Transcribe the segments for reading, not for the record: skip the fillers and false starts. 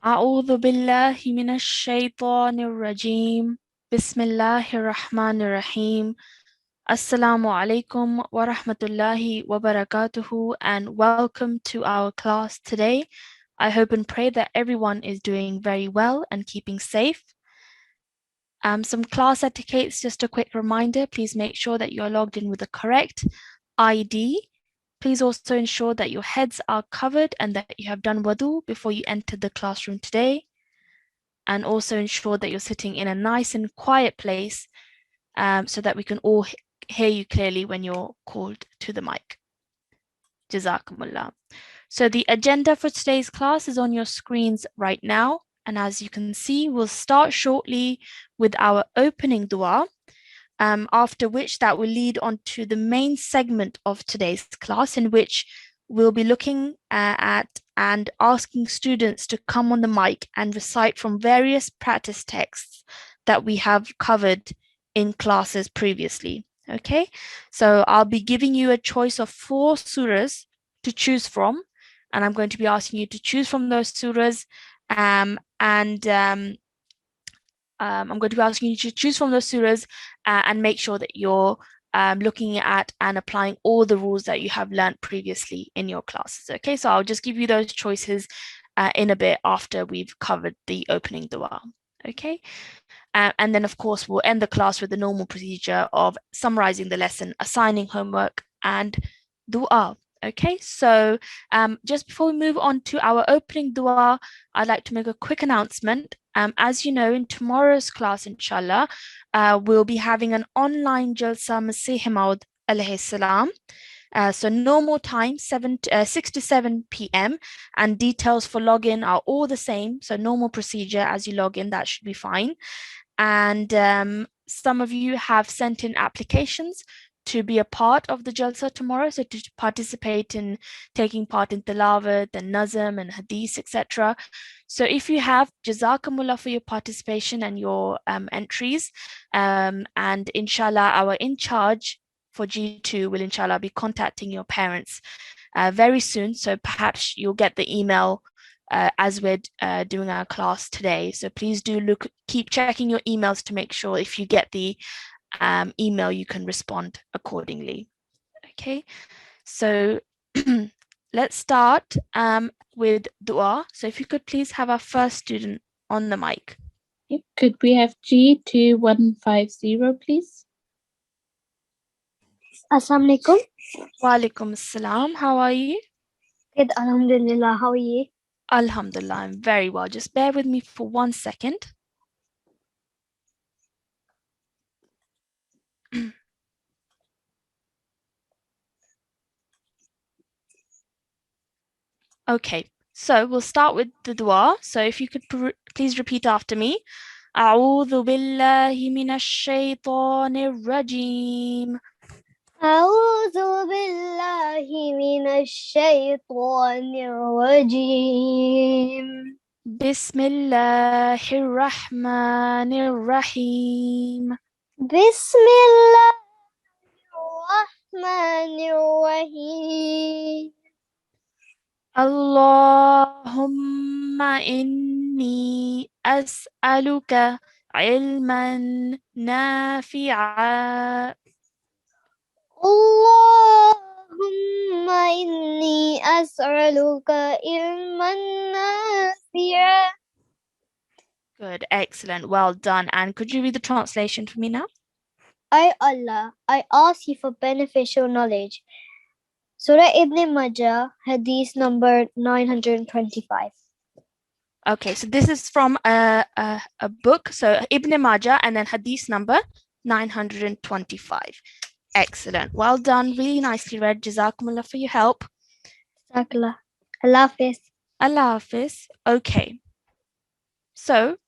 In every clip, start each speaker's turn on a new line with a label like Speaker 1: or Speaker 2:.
Speaker 1: أعوذ بالله من الشيطان الرجيم بسم الله الرحمن الرحيم Assalamu alaikum wa rahmatullahi wa barakatuhu and welcome to our class today. I hope and pray that everyone is doing very well and keeping safe. Some class etiquettes, just a quick reminder, please make sure that you're logged in with the correct ID. Please also ensure that your heads are covered and that you have done wudu before you entered the classroom today. And also ensure that you're sitting in a nice and quiet place so that we can all hear you clearly when you're called to the mic. Jazakumullah. So the agenda for today's class is on your screens right now. And as you can see, we'll start shortly with our opening dua, after which that will lead on to the main segment of today's class, in which we'll be looking at and asking students to come on the mic and recite from various practice texts that we have covered in classes previously. Okay, so I'll be giving you a choice of 4 surahs to choose from, and I'm going to be asking you to choose from those surahs, I'm going to be asking you to choose from those surahs and make sure that you're looking at and applying all the rules that you have learned previously in your classes. Okay, so I'll just give you those choices in a bit after we've covered the opening dua. Okay, and then of course we'll end the class with the normal procedure of summarizing the lesson, assigning homework, and dua. Okay, so just before we move on to our opening dua, I'd like to make a quick announcement. As you know, in tomorrow's class, inshallah, we'll be having an online Jalsa Masih Maud alayhi salam. So normal time, 6 to 7 p.m. and details for login are all the same. So normal procedure as you log in, that should be fine. And some of you have sent in applications to be a part of the Jalsa tomorrow, so to participate in taking part in Tilawat and Nazm and Hadith, etc. So if you have, Jazakumullah for your participation and your entries. And inshallah, our in charge for G2 will inshallah be contacting your parents very soon. So perhaps you'll get the email as we're doing our class today. So please do keep checking your emails to make sure if you get the email, you can respond accordingly. Okay, so let's start with dua. So if you could please have our first student on the mic.
Speaker 2: Could we have G2150, please?
Speaker 3: Assalamu alaikum.
Speaker 1: Wa alaikum assalam. How are you?
Speaker 3: Good, alhamdulillah. How are you?
Speaker 1: Alhamdulillah, I'm very well. Just bear with me for 1 second. Okay, so we'll start with the dua. So if you could please repeat after me. أعوذ بالله من الشيطان الرجيم.
Speaker 3: أعوذ بالله من الشيطان الرجيم.
Speaker 1: بسم الله الرحمن الرحيم.
Speaker 3: بسم الله الرحمن الرحيم.
Speaker 1: اللهم إني أسألك علما نافعا.
Speaker 3: اللهم إني أسألك علما نافعا.
Speaker 1: Good, excellent, well done. And could you read the translation for me now?
Speaker 3: O Allah, I ask you for beneficial knowledge. Surah Ibn Majah, Hadith number 925.
Speaker 1: Okay, so this is from a book, so Ibn Majah, and then Hadith number 925. Excellent, well done, really nicely read. Jazakumullah for your help.
Speaker 3: Jazakallah. Allah Hafiz.
Speaker 1: Allah Hafiz. Okay, so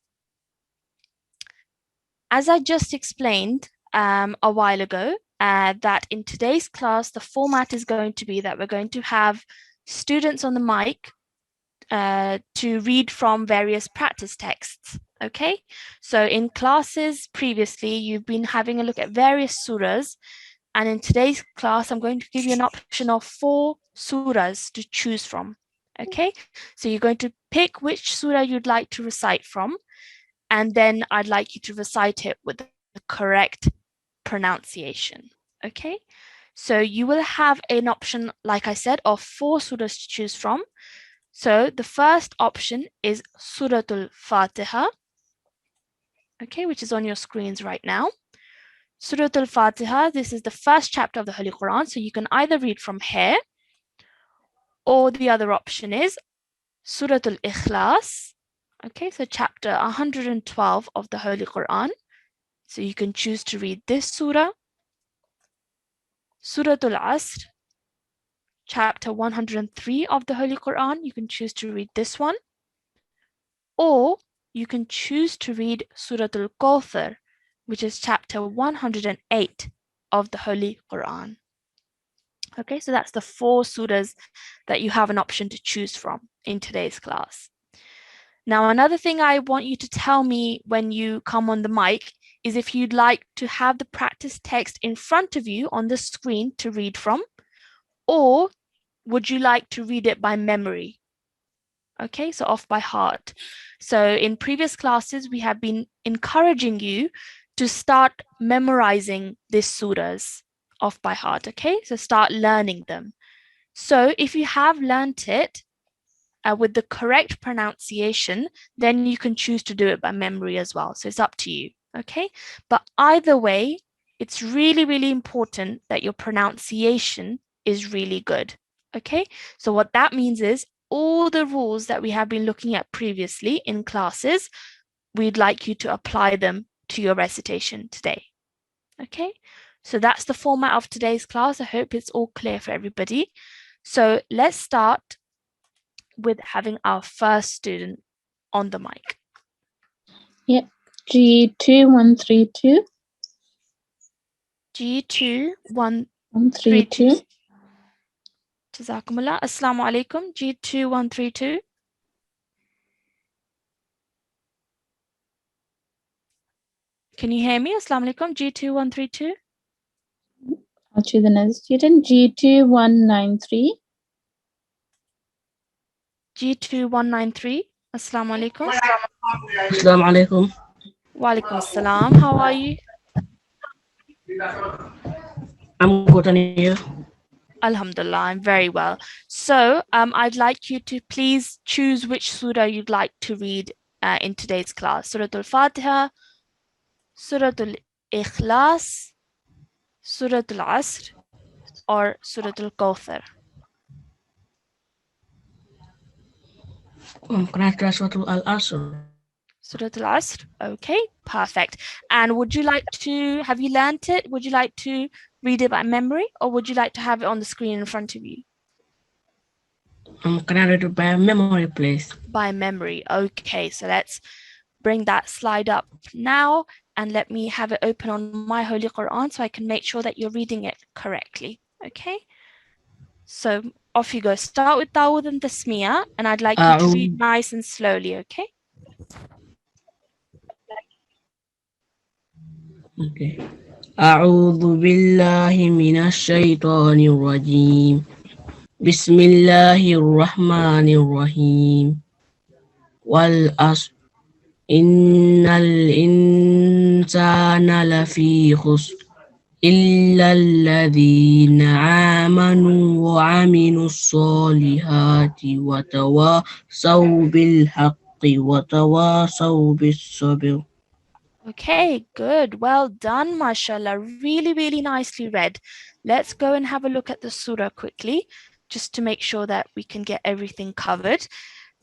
Speaker 1: as I just explained a while ago, that in today's class, the format is going to be that we're going to have students on the mic to read from various practice texts. Okay, so in classes previously, you've been having a look at various surahs, and in today's class, I'm going to give you an option of 4 surahs to choose from. Okay, so you're going to pick which surah you'd like to recite from, and then I'd like you to recite it with the correct pronunciation. Okay, so you will have an option, like I said, of 4 surahs to choose from. So the first option is Suratul Fatiha, okay, which is on your screens right now. Suratul Fatiha, this is the first chapter of the Holy Quran, so you can either read from here, or the other option is Suratul Ikhlas, okay, so chapter 112 of the Holy Quran. So you can choose to read this surah. Suratul Asr, chapter 103 of the Holy Quran. You can choose to read this one. Or you can choose to read Suratul Kawthar, which is chapter 108 of the Holy Quran. Okay, so that's the 4 surahs that you have an option to choose from in today's class. Now, another thing I want you to tell me when you come on the mic is if you'd like to have the practice text in front of you on the screen to read from, or would you like to read it by memory? Okay, so off by heart. So in previous classes, we have been encouraging you to start memorizing these surahs off by heart, okay? So start learning them. So if you have learnt it with the correct pronunciation, then you can choose to do it by memory as well. So it's up to you, okay? But either way, it's really, really important that your pronunciation is really good, okay? So what that means is all the rules that we have been looking at previously in classes, we'd like you to apply them to your recitation today, okay? So that's the format of today's class. I hope it's all clear for everybody. So let's start with having our first student on the mic.
Speaker 2: Yep. G2132.
Speaker 1: G2132. Jazakumullah. Assalamu alaikum. G2132. Can you hear me? Assalamu alaikum. G2132.
Speaker 2: I'll choose another student. G2193.
Speaker 1: G2193. Assalamu alaikum.
Speaker 4: Assalamu alaikum.
Speaker 1: Wa alaikum assalam. How are you?
Speaker 4: I'm good, and you?
Speaker 1: Alhamdulillah, I'm very well. So I'd like you to please choose which surah you'd like to read in today's class. Suratul Fatiha, Suratul Ikhlas, Suratul Asr, or Suratul Kawthar.
Speaker 4: Can I try Suratul Al-Asr?
Speaker 1: Suratul Asr, okay, perfect. And would you like to, have you learnt it? Would you like to read it by memory, or would you like to have it on the screen in front of you?
Speaker 4: Can I read it by memory, please?
Speaker 1: By memory, okay. So let's bring that slide up now, and let me have it open on my Holy Quran so I can make sure that you're reading it correctly, okay? So off you go. Start with Dawud and Tasmiyah, and I'd like you to read nice and slowly, okay?
Speaker 4: Okay. أعوذ بالله من الشيطان الرجيم. بسم الله الرحمن الرحيم. والعصر إن الإنسان لفي خسر إلا الذين آمنوا وعملوا الصالحات وتواصوا بالحق وتواصوا بالصبر.
Speaker 1: Okay, good. Well done, mashallah. Really, really nicely read. Let's go and have a look at the surah quickly, just to make sure that we can get everything covered.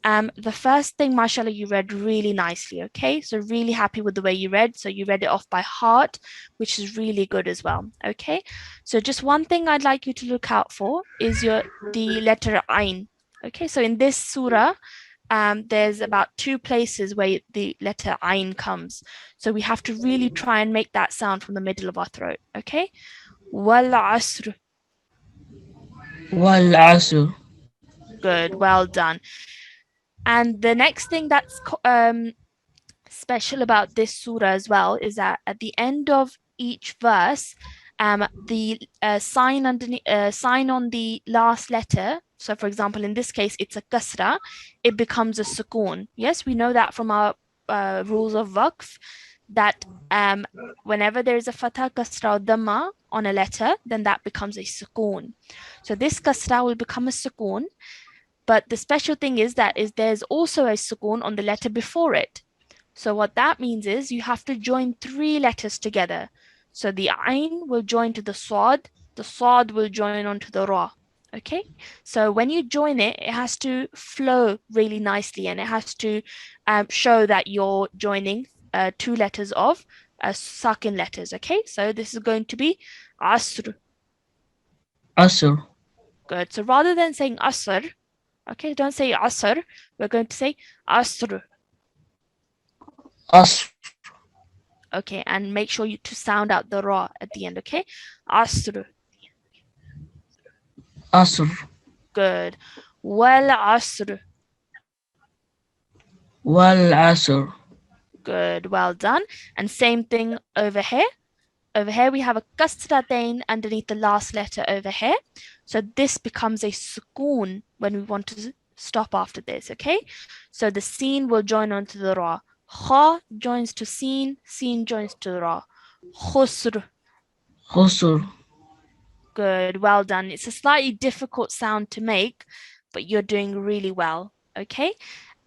Speaker 1: The first thing, mashallah, you read really nicely, okay? So really happy with the way you read. So you read it off by heart, which is really good as well, okay? So just one thing I'd like you to look out for is the letter Ain, okay? So in this surah, there's about 2 places where the letter Ain comes. So we have to really try and make that sound from the middle of our throat, okay? Wal asr.
Speaker 4: Wal asr.
Speaker 1: Good, well done. And the next thing that's special about this surah as well is that at the end of each verse, the sign underneath, sign on the last letter. So, for example, in this case, it's a kasra. It becomes a sukoon. Yes, we know that from our rules of waqf, that whenever there is a fatha, kasra, or dhamma on a letter, then that becomes a sukoon. So this kasra will become a sukoon. But the special thing is that there's also a sukoon on the letter before it. So what that means is you have to join 3 letters together. So the ayn will join to the sad will join onto the ra. Okay, so when you join it, it has to flow really nicely, and it has to show that you're joining 2 letters of sakin letters. Okay, so this is going to be asr.
Speaker 4: Asr.
Speaker 1: Good. So rather than saying asr, okay, don't say asr, we're going to say asr.
Speaker 4: Asr.
Speaker 1: Okay, and make sure you to sound out the ra at the end. Okay, asr.
Speaker 4: Asr.
Speaker 1: Good. Wal asr.
Speaker 4: Wal asr.
Speaker 1: Good. Well done. And same thing over here. Over here we have a kasratain underneath the last letter over here. So this becomes a sukoon when we want to stop after this. Okay. So the seen will join onto the ra. Kha joins to seen joins to ra. Khusr.
Speaker 4: Khusr.
Speaker 1: Good, well done. It's a slightly difficult sound to make, but you're doing really well. Okay.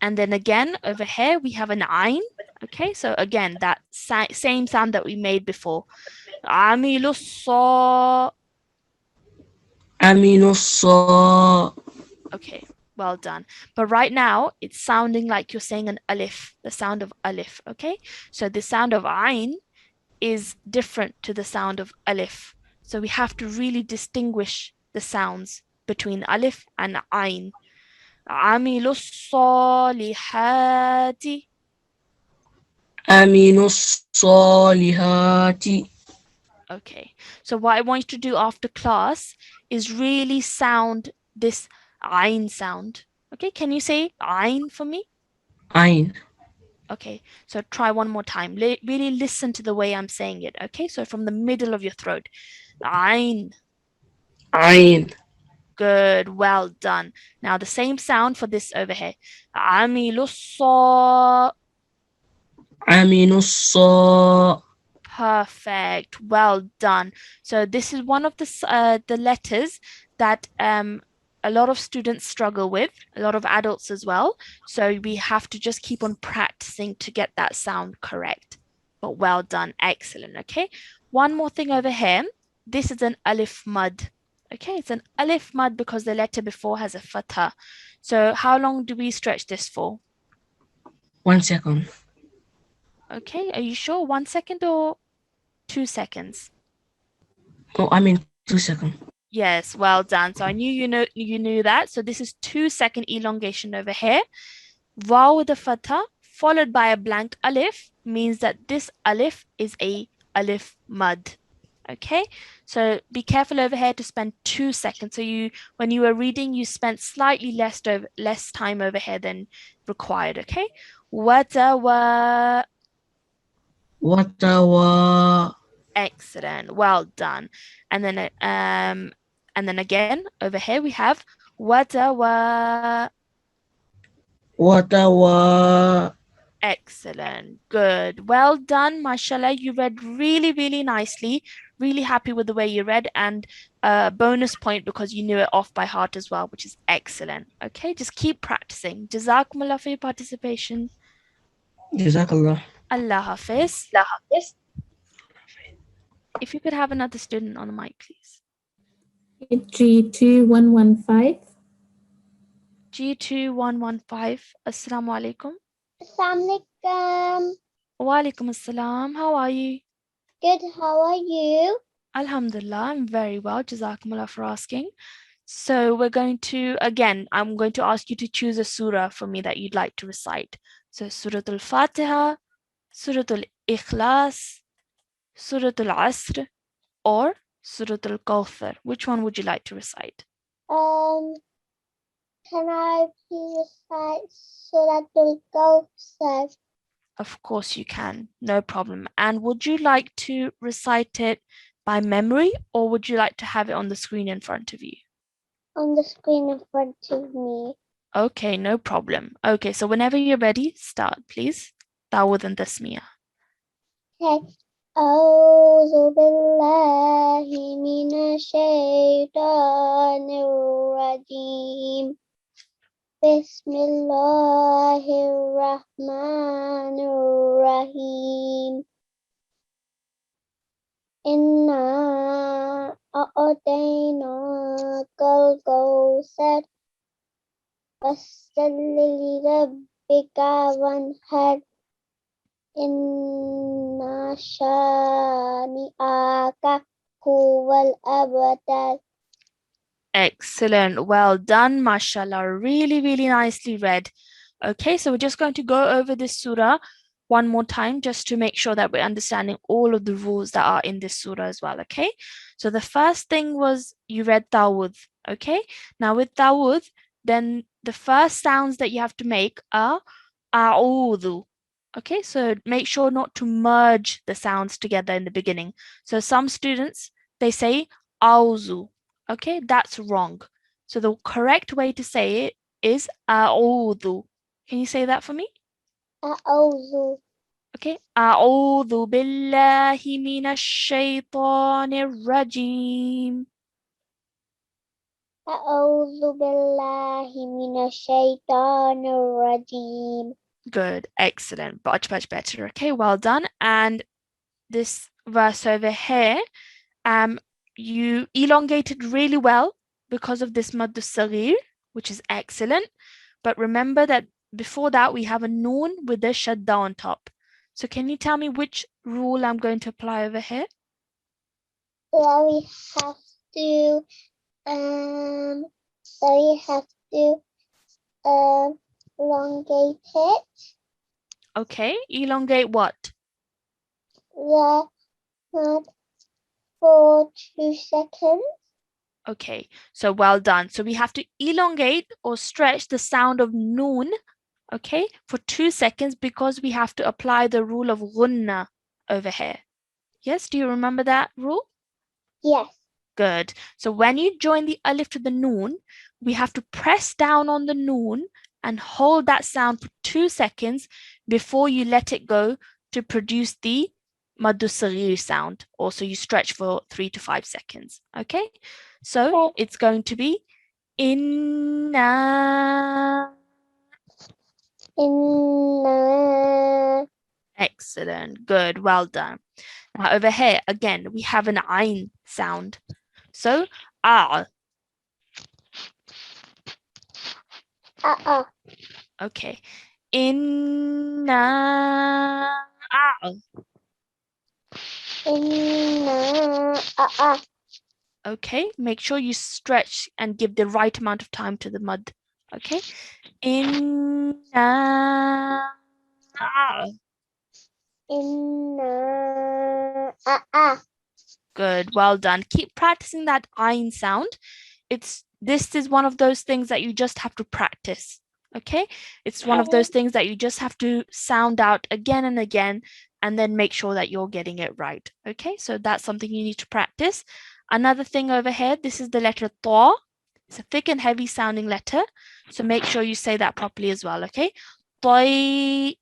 Speaker 1: And then again, over here, we have an ayn. Okay. So again, that same sound that we made before. Amilu saw.
Speaker 4: Aminu saw.
Speaker 1: Okay. Well done. But right now, it's sounding like you're saying an alif, the sound of alif. Okay. So the sound of ayn is different to the sound of alif. So we have to really distinguish the sounds between alif and ayn. Amilu salihati.
Speaker 4: Aminu salihati.
Speaker 1: Okay, so what I want you to do after class is really sound this ayn sound. Okay, can you say ayn for me?
Speaker 4: Ayn.
Speaker 1: Okay, so try one more time. Really listen to the way I'm saying it. Okay, so from the middle of your throat. Ayn.
Speaker 4: Ayn.
Speaker 1: Good, well done. Now the same sound for this over here. Amilu saw.
Speaker 4: Aminu saw.
Speaker 1: Perfect, well done. So this is one of the letters that a lot of students struggle with, a lot of adults as well. So we have to just keep on practicing to get that sound correct. But well done, excellent. Okay, one more thing over here. This is an alif mud. Okay, it's an alif mud because the letter before has a fatha. So how long do we stretch this for?
Speaker 4: 1 second.
Speaker 1: Okay, are you sure? 1 second or 2 seconds?
Speaker 4: Oh, I mean 2 seconds.
Speaker 1: Yes, well done. So I knew you knew that. So this is 2-second elongation over here. Vaw with a fatha followed by a blank alif means that this alif is a alif mud. Okay, so be careful over here to spend 2 seconds. So when you were reading, you spent slightly less time over here than required. Okay, watawa.
Speaker 4: Watawa.
Speaker 1: Excellent, well done. And then again over here we have watawa.
Speaker 4: Watawa.
Speaker 1: Excellent, good, well done, mashallah. You read really, really nicely. Really happy with the way you read, and a bonus point because you knew it off by heart as well, which is excellent. Okay, just keep practicing. Jazakumullah for your participation.
Speaker 4: Jazakallah.
Speaker 1: Allah Hafiz. If you could have another student on the mic, please.
Speaker 2: G2115.
Speaker 1: G2115. Assalamu alaikum.
Speaker 3: Assalamualaikum.
Speaker 1: Wa alaikum assalam. How are you?
Speaker 3: Good, how are you?
Speaker 1: Alhamdulillah, I'm very well. Jazakumullah for asking. So we're going to, again, I'm going to ask you to choose a surah for me that you'd like to recite. So Surah Al-Fatiha, Surah Al-Ikhlas, Surah Al-Asr, or Surah Al-Kawthar. Which one would you like to recite?
Speaker 3: Can I please recite Surah Al-Kawthar?
Speaker 1: Of course you can, no problem. And would you like to recite it by memory, or would you like to have it on the screen in front of you?
Speaker 3: On the screen in front of me.
Speaker 1: Okay, no problem. Okay, so whenever you're ready, start, please. Tawud and Tasmiyah.
Speaker 3: Okay. أعوذ بالله من الشيطان الرجيم. بسم الله الرحمن الرحيم. إنا أعطيناك الكوثر فصل لربك وانحر إن شانئك هو الأبتر.
Speaker 1: Excellent. Well done, mashallah. Really, really nicely read. Okay, so we're just going to go over this surah one more time just to make sure that we're understanding all of the rules that are in this surah as well. Okay, so the first thing was you read Tawud. Okay, now with Tawud, then the first sounds that you have to make are A'udhu. Okay, so make sure not to merge the sounds together in the beginning. So some students, they say Auzu. Okay, that's wrong. So the correct way to say it is A'udhu. Can you say that for me?
Speaker 3: أعوذ
Speaker 1: Okay. A'udhu billahi minash shaitanir rajim.
Speaker 3: أعوذ بالله من الشيطان الرجيم.
Speaker 1: Good. Excellent. Much, much better. Okay, well done. And this verse over here, you elongated really well because of this Maddu Saghir, which is excellent. But remember that before that, we have a noon with a shadda on top. So can you tell me which rule I'm going to apply over here?
Speaker 3: Yeah, we have to elongate it.
Speaker 1: Okay, elongate what?
Speaker 3: The not for 2 seconds.
Speaker 1: Okay, so well done. So we have to elongate or stretch the sound of noon, okay, for 2 seconds because we have to apply the rule of gunna over here. Yes, do you remember that rule?
Speaker 3: Yes.
Speaker 1: Good. So when you join the alif to the noon, we have to press down on the noon and hold that sound for 2 seconds before you let it go to produce the maddu saghir sound. Also, you stretch for 3 to 5 seconds. Okay? So
Speaker 3: Okay.
Speaker 1: it's going to be inna.
Speaker 3: Inna.
Speaker 1: Excellent. Good. Well done. Now over here, again, we have an ayn sound. So, okay. Inna.
Speaker 3: Inna.
Speaker 1: Okay, make sure you stretch and give the right amount of time to the mud. Okay. Inna.
Speaker 3: Inna.
Speaker 1: Good, well done. Keep practicing that ayn sound. This is one of those things that you just have to practice. Okay, it's one of those things that you just have to sound out again and again and then make sure that you're getting it right. Okay, so that's something you need to practice. Another thing over here, this is the letter ta. It's a thick and heavy sounding letter, so make sure you say that properly as well. Okay, toi.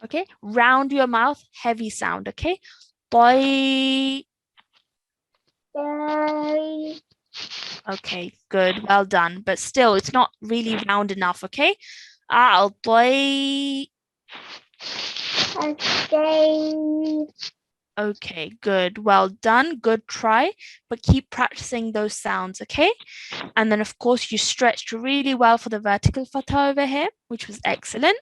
Speaker 1: Okay, round your mouth, heavy sound. Okay, toi. Okay, good, well done. But still, it's not really round enough, okay? Okay, good, well done, good try. But keep practicing those sounds, okay? And then, of course, you stretched really well for the vertical fatha over here, which was excellent.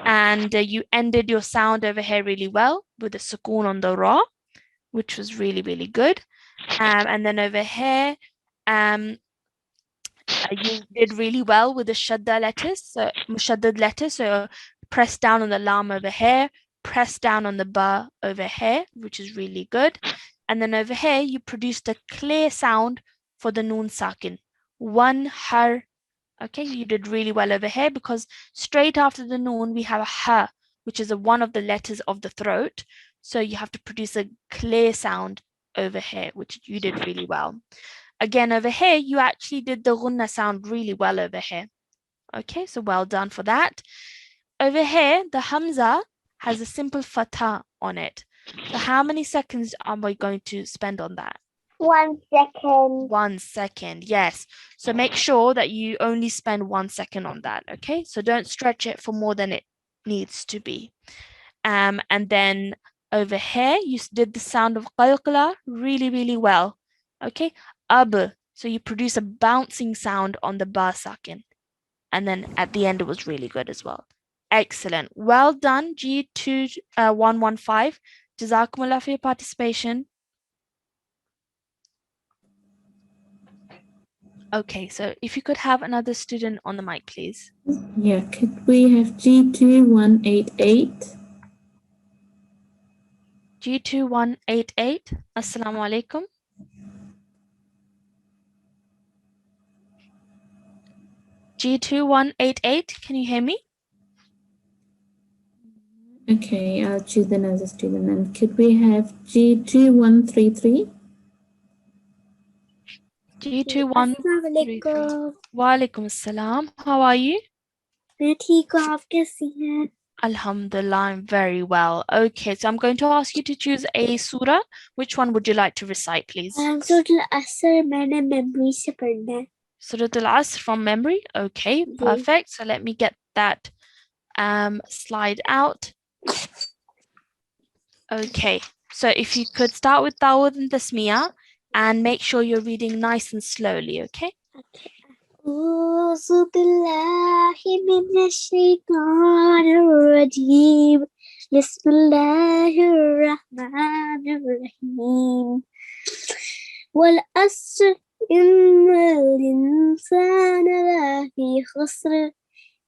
Speaker 1: And you ended your sound over here really well with a sukoon on the ra, which was really, really good. And then over here, you did really well with the shadda letters, so mushaddad letters. So press down on the lam over here, press down on the ba over here, which is really good. And then over here, you produced a clear sound for the noon sakin. One har. Okay, you did really well over here because straight after the noon, we have a ha, which is one of the letters of the throat. So you have to produce a clear sound over here, which you did really well. Again, over here, you actually did the ghunna sound really well over here. Okay, so well done for that. Over here, the hamza has a simple fatha on it. So how many seconds are we going to spend on that?
Speaker 3: 1 second.
Speaker 1: 1 second, yes. So make sure that you only spend 1 second on that, okay? So don't stretch it for more than it needs to be. And then over here, you did the sound of qalqala really, really well, okay? Ab, so you produce a bouncing sound on the ba sakin. And then at the end, it was really good as well. Excellent. Well done, G2 115. Jazakumullah for your participation. Okay, so if you could have another student on the mic, please.
Speaker 2: Yeah, could we have G2188?
Speaker 1: G2188. Assalamu alaikum. G2188, can you hear me?
Speaker 2: Okay, I'll choose another student. And could we have G2133?
Speaker 1: G2133. Walaikum assalam. How are you?
Speaker 3: मैं ठीक हूँ, आप कैसी हैं?
Speaker 1: Alhamdulillah, I'm very well. Okay, so I'm going to ask you to choose a surah. Which one would you like to recite, please?
Speaker 3: सूरह असर मैंने memory से पढ़ना है.
Speaker 1: Surah Al-Asr from memory. Okay,
Speaker 3: ji.
Speaker 1: perfect. So let me get that slide out. Okay, so if you could start with Dawud and Tasmiyah and make sure you're reading nice and slowly, okay?
Speaker 3: أعوذ بالله من الشيطان الرجيم بسم الله الرحمن الرحيم والعصر إن الإنسان لفي خسر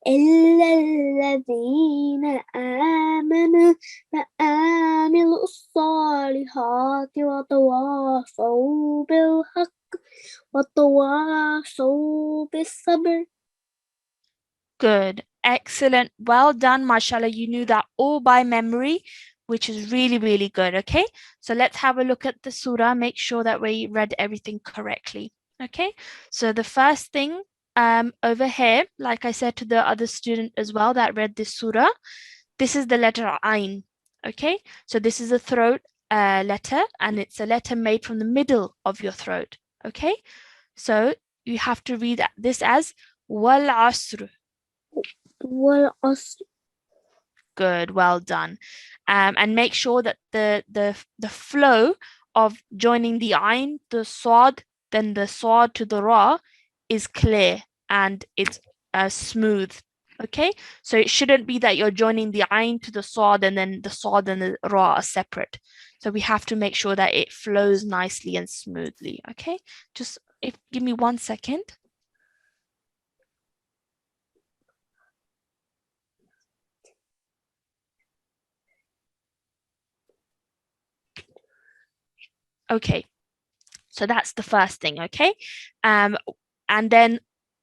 Speaker 3: إلا الذين آمنوا وعملوا الصالحات وتواصوا بالحق وتواصوا بالصبر.
Speaker 1: Good, excellent, well done, mashallah. You knew that all by memory, which is really, really good. Okay, so let's have a look at the surah, make sure that we read everything correctly. Okay, so the first thing over here, like I said to the other student as well that read this surah, this is the letter Ain. Okay, so this is a throat letter, and it's a letter made from the middle of your throat. Okay, so you have to read this as wal asr.
Speaker 3: والعصر.
Speaker 1: Good, well done. And make sure that the flow of joining the ain, the swad, then the swad to the ra is clear and it's smooth. Okay, so it shouldn't be that you're joining the ain to the swad and then the swad and the ra are separate. So we have to make sure that it flows nicely and smoothly. Okay, just give me 1 second. Okay, so that's the first thing. Okay, and then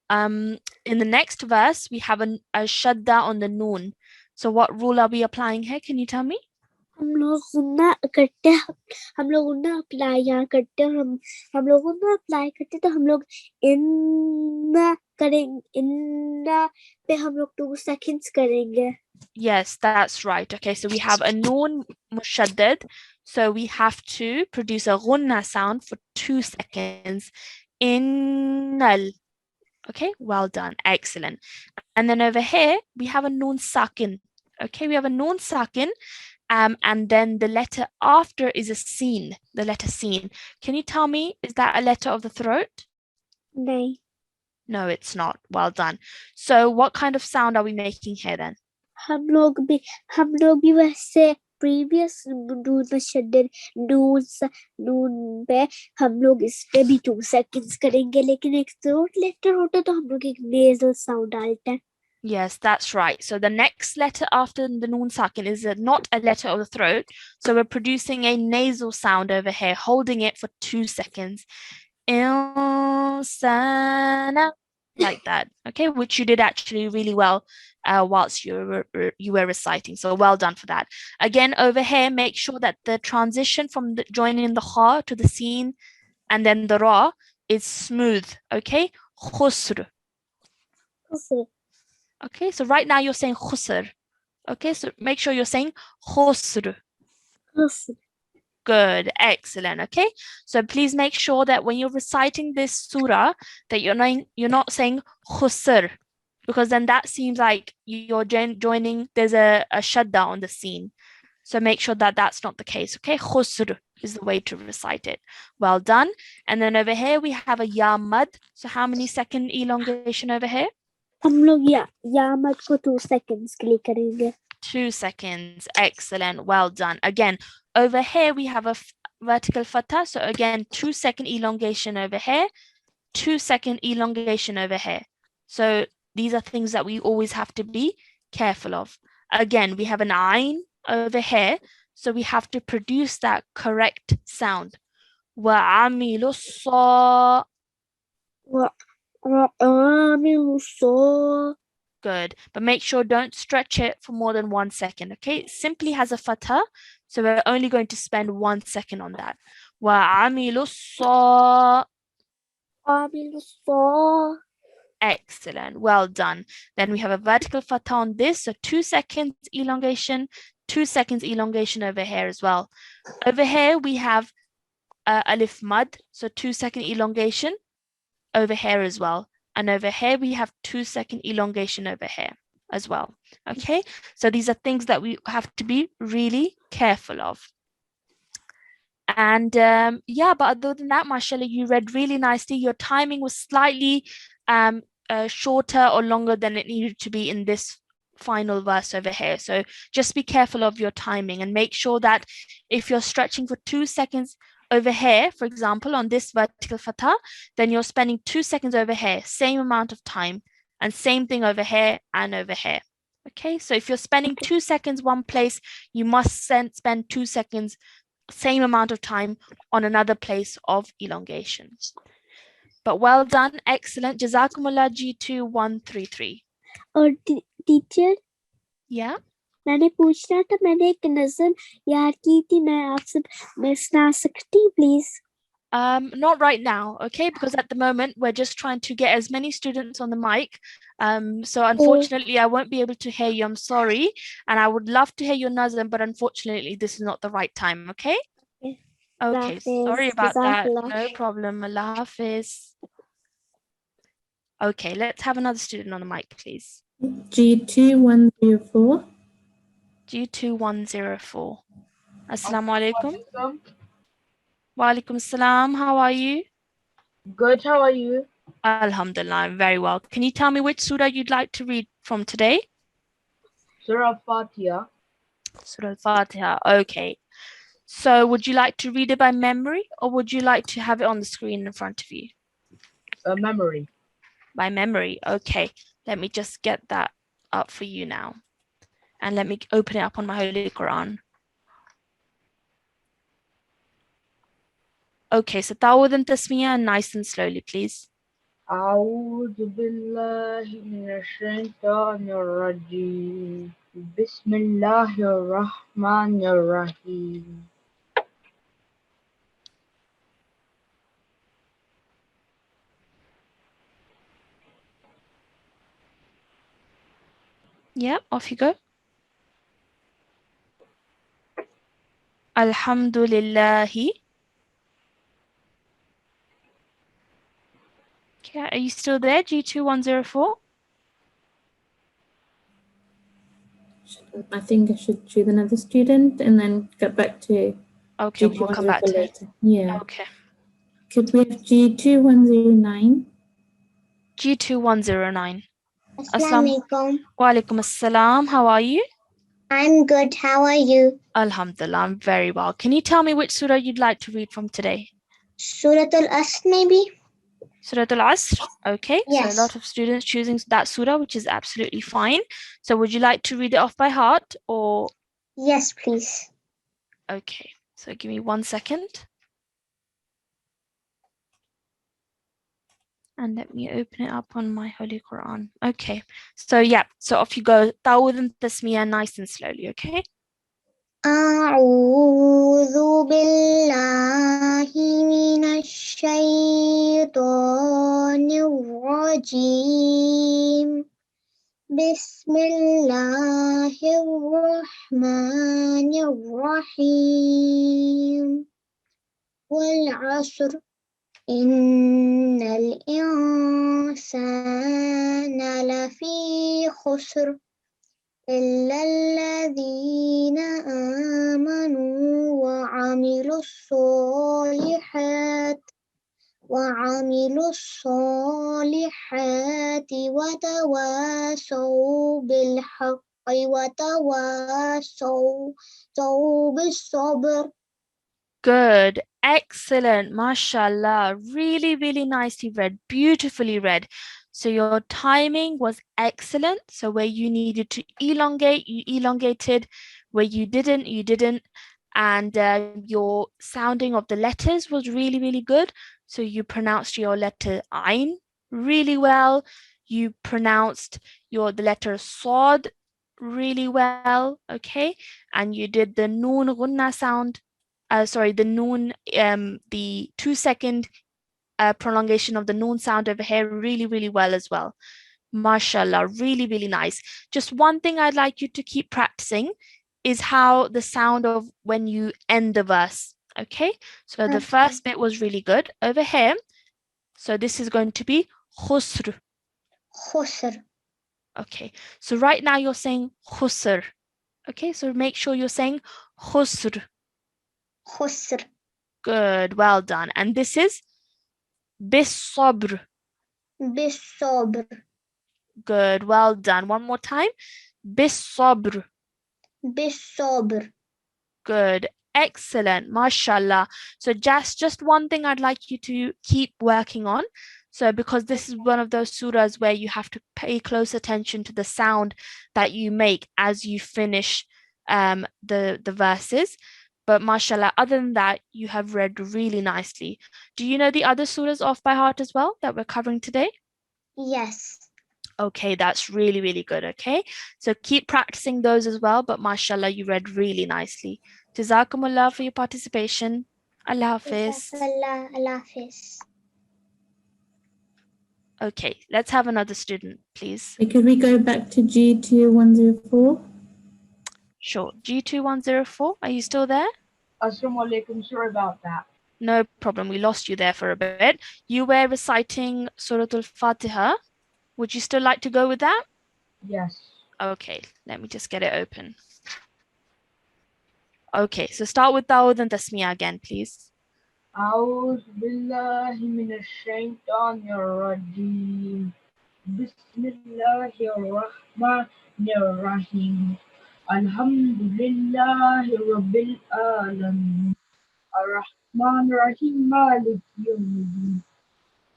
Speaker 1: in the next verse we have a shadda on the noon. So what rule are we applying here? Can you tell me?
Speaker 3: हम लोग गुन्ना करते हैं, हम लोग गुन्ना apply यहाँ करते हैं, हम लोग गुन्ना अप्लाई करते तो हम लोग इन्ना करेंगे, इन्ना पे हम लोग 2 seconds करेंगे.
Speaker 1: Yes, that's right. Okay, so we have a noon mushaddad, so we have to produce a ghunna sound for 2 seconds. Innal. Okay, well done, excellent. And then over here we have a noon sakin. Okay, we have a noon sakin. And then the letter after is a seen, the letter seen. Can you tell me, is that a letter of the throat?
Speaker 3: नहीं.
Speaker 1: No, it's not. Well done. So what kind of sound are we making here then?
Speaker 3: हम लोग भी वैसे previous नून मुशद्दद नून पे हम लोग इस पे भी 2 seconds करेंगे, लेकिन एक throat letter होता तो हम लोग एक nasal sound डालते हैं.
Speaker 1: Yes, that's right. So the next letter after the noon sakin is not a letter of the throat. So we're producing a nasal sound over here, holding it for 2 seconds. Insana, like that. Okay, which you did actually really well. whilst you were reciting. So well done for that. Again, over here, make sure that the transition from joining the ha to the sin and then the ra is smooth. Okay, khusr.
Speaker 3: خسر
Speaker 1: Okay, so right now you're saying khusr. Okay, so make sure you're saying khusr.
Speaker 3: خسر
Speaker 1: Good, excellent. Okay, so please make sure that when you're reciting this surah, that you're not saying khusr, because then that seems like you're joining. There's a shadda on the scene, so make sure that that's not the case. Okay, khusr is the way to recite it. Well done. And then over here we have a ya mad. So how many second elongation over here?
Speaker 3: हम लोग या मत को 2 seconds के लिए करेंगे
Speaker 1: 2 seconds. Excellent. Well done. Again, over here we have a vertical fatha. So again, 2 second elongation over here, 2 second elongation over here. So these are things that we always have to be careful of. Again, we have an ayn over here. So we have to produce that correct sound. وَعَمِلُوا الصَّالِحَاتِ.
Speaker 3: وعامل الصالحات
Speaker 1: Good. But make sure don't stretch it for more than 1 second. Okay. It simply has a fatha. So we're only going to spend 1 second on that. وَعَمِلُوا الصَّالِحَاتِ.
Speaker 3: عامل الصالحات
Speaker 1: Excellent. Well done. Then we have a vertical fatha on this. So 2 seconds elongation, 2 seconds elongation over here as well. Over here we have alif mad. So 2 second elongation over here as well. And over here we have 2 second elongation over here as well. Okay, so these are things that we have to be really careful of. And yeah, but other than that, mashallah, you read really nicely. Your timing was slightly shorter or longer than it needed to be in this final verse over here. So just be careful of your timing and make sure that if you're stretching for 2 seconds over here, for example, on this vertical fatha, then you're spending 2 seconds over here, same amount of time, and same thing over here and over here. Okay, so if you're spending 2 seconds one place, you must spend 2 seconds, same amount of time on another place of elongation. But well done, excellent. Jazakumullah G2 133.
Speaker 3: और teacher
Speaker 1: Yeah.
Speaker 3: मैंने पूछना था मैंने एक नज़म याद की थी मैं सुना सकती हूँ please
Speaker 1: Not right now, okay? Because at the moment we're just trying to get as many students on the mic. So unfortunately, I won't be able to hear you. I'm sorry, and I would love to hear your nazm, but unfortunately, this is not the right time. Okay? Okay. Sorry about that. No problem. Allah Hafiz. Okay, let's have another student on the mic, please.
Speaker 2: G2104.
Speaker 1: G2104. Assalamu alaikum. Wa alaikum salam. How are you?
Speaker 5: Good, how are you?
Speaker 1: Alhamdulillah, I'm very well. Can you tell me which surah you'd like to read from today?
Speaker 5: Surah Fatiha.
Speaker 1: Surah Al-Fatiha. Okay. So would you like to read it by memory or would you like to have it on the screen in front of you?
Speaker 5: Memory.
Speaker 1: By memory. Okay. Let me just get that up for you now. And let me open it up on my Holy Quran. Okay, so Tawud and Tasmiyah, nice and slowly, please.
Speaker 5: أعوذ بالله من الشيطان الرجيم بسم الله الرحمن الرحيم
Speaker 1: Yeah, off you go. Alhamdulillahi. Okay, are you still there, G2104?
Speaker 2: I think I should choose another student and then get back to
Speaker 1: Okay, we'll come back to it.
Speaker 2: later. Yeah.
Speaker 1: Okay.
Speaker 2: Could we have G2109?
Speaker 1: G2109.
Speaker 6: Assalamualaikum.
Speaker 1: Wa alaikum assalam. How are you?
Speaker 6: I'm good. How are you?
Speaker 1: Alhamdulillah, I'm very well. Can you tell me which surah you'd like to read from today?
Speaker 6: Surah Al-Asr, maybe?
Speaker 1: Surah Al-Asr. Okay,
Speaker 6: Yes.
Speaker 1: so a lot of students choosing that surah, which is absolutely fine. So would you like to read it off by heart or?
Speaker 6: Yes, please.
Speaker 1: Okay, so give me 1 second. And let me open it up on my Holy Quran. Okay. So yeah, so off you go. Ta'awudh and tasmiyah nice and slowly, okay?
Speaker 6: أعوذ بالله من الشيطان الرجيم بسم الله الرحمن الرحيم والعصر إن الإنسان لفي خسر إلا الذين آمنوا وعملوا الصالحات وتواصوا بالحق وتواصوا بالصبر.
Speaker 1: Good. Excellent. MashaAllah. Really, really nicely read. Beautifully read. So your timing was excellent. So where you needed to elongate, you elongated. Where you didn't, you didn't. And your sounding of the letters was really, really good. So you pronounced your letter Ain really well. You pronounced the letter Sod really well. Okay. And you did the Noon Gunna sound. The noon, the 2-second prolongation of the noon sound over here really, really well as well. MashaAllah, really, really nice. Just one thing I'd like you to keep practicing is how the sound of when you end the verse. Okay, so the first bit was really good over here. So this is going to be khusr.
Speaker 6: خسر.
Speaker 1: Okay, so right now you're saying khusr. Okay, so make sure you're saying khusr.
Speaker 6: خسر.
Speaker 1: Good, well done. And this is بالصبر.
Speaker 6: بالصبر.
Speaker 1: Good, well done. One more time. بالصبر.
Speaker 6: بالصبر.
Speaker 1: Good, excellent, mashallah. So just one thing I'd like you to keep working on. So because this is one of those surahs where you have to pay close attention to the sound that you make as you finish the verses. But mashallah, other than that, you have read really nicely. Do you know the other surahs off by heart as well that we're covering today?
Speaker 6: Yes.
Speaker 1: Okay, that's really, really good. Okay, so keep practicing those as well. But mashallah, you read really nicely. Jazakumullah for your participation. Allah Hafiz.
Speaker 6: Allah Hafiz.
Speaker 1: Okay, let's have another student, please.
Speaker 2: Could we go back to G2 104?
Speaker 1: Sure. G2104, are you still there?
Speaker 5: Assalamu alaikum, sorry about that.
Speaker 1: No problem. We lost you there for a bit. You were reciting Surah Al-Fatiha. Would you still like to go with that?
Speaker 5: Yes.
Speaker 1: Okay, let me just get it open. Okay, so start with Ta'awudh and Tasmiyah again, please.
Speaker 5: أعوذ بالله من الشيطان الرجيم بسم الله الرحمن الرحيم الحمد لله رب العالمين الرحمن الرحيم مالك يوم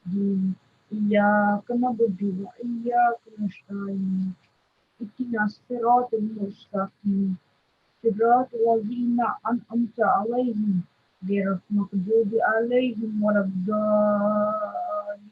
Speaker 5: الدين إياك نعبد وإياك نستعين اهدنا الصراط المستقيم صراط الذين أنعمت عليهم غير المغضوب عليهم ولا الضالين.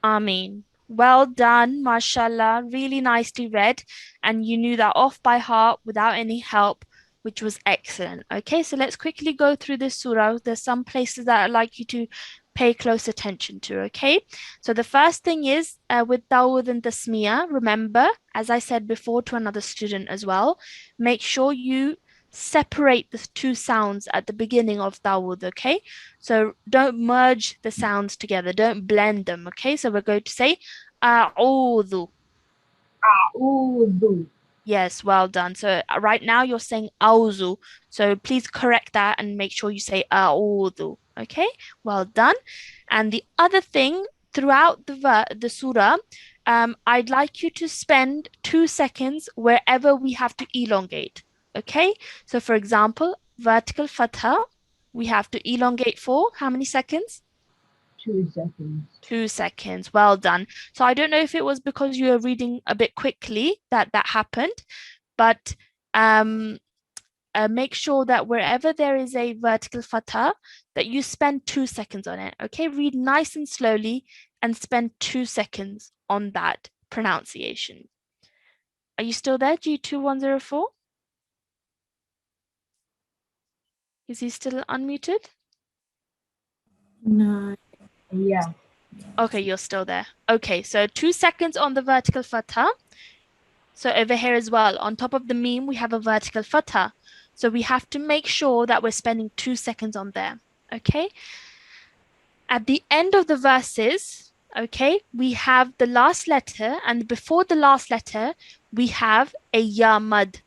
Speaker 1: Ameen. Well done, mashallah. Really nicely read. And you knew that off by heart without any help, which was excellent. Okay, so let's quickly go through this surah. There's some places that I'd like you to pay close attention to, okay? So the first thing is with Ta'awudh and Tasmiyah, remember, as I said before to another student as well, make sure you separate the two sounds at the beginning of Ta'awudh, okay? So don't merge the sounds together, don't blend them, okay? So we're going to say A'udhu.
Speaker 5: أعوذ.
Speaker 1: Yes, well done. So right now you're saying Auzu. So please correct that and make sure you say A'udhu. Okay, well done. And the other thing throughout the surah, I'd like you to spend 2 seconds wherever we have to elongate. Okay, so for example, vertical fatha, we have to elongate for how many seconds?
Speaker 5: 2 seconds.
Speaker 1: 2 seconds. Well done. So I don't know if it was because you were reading a bit quickly that happened, but make sure that wherever there is a vertical fatha, that you spend 2 seconds on it. Okay, read nice and slowly and spend 2 seconds on that pronunciation. Are you still there, G2104? Is he still unmuted?
Speaker 2: No.
Speaker 5: Yeah.
Speaker 1: Okay, you're still there. Okay, so 2 seconds on the vertical fatha. So over here as well, on top of the meme, we have a vertical fatha. So we have to make sure that we're spending 2 seconds on there. Okay. At the end of the verses, okay, we have the last letter, and before the last letter, we have a ya mad.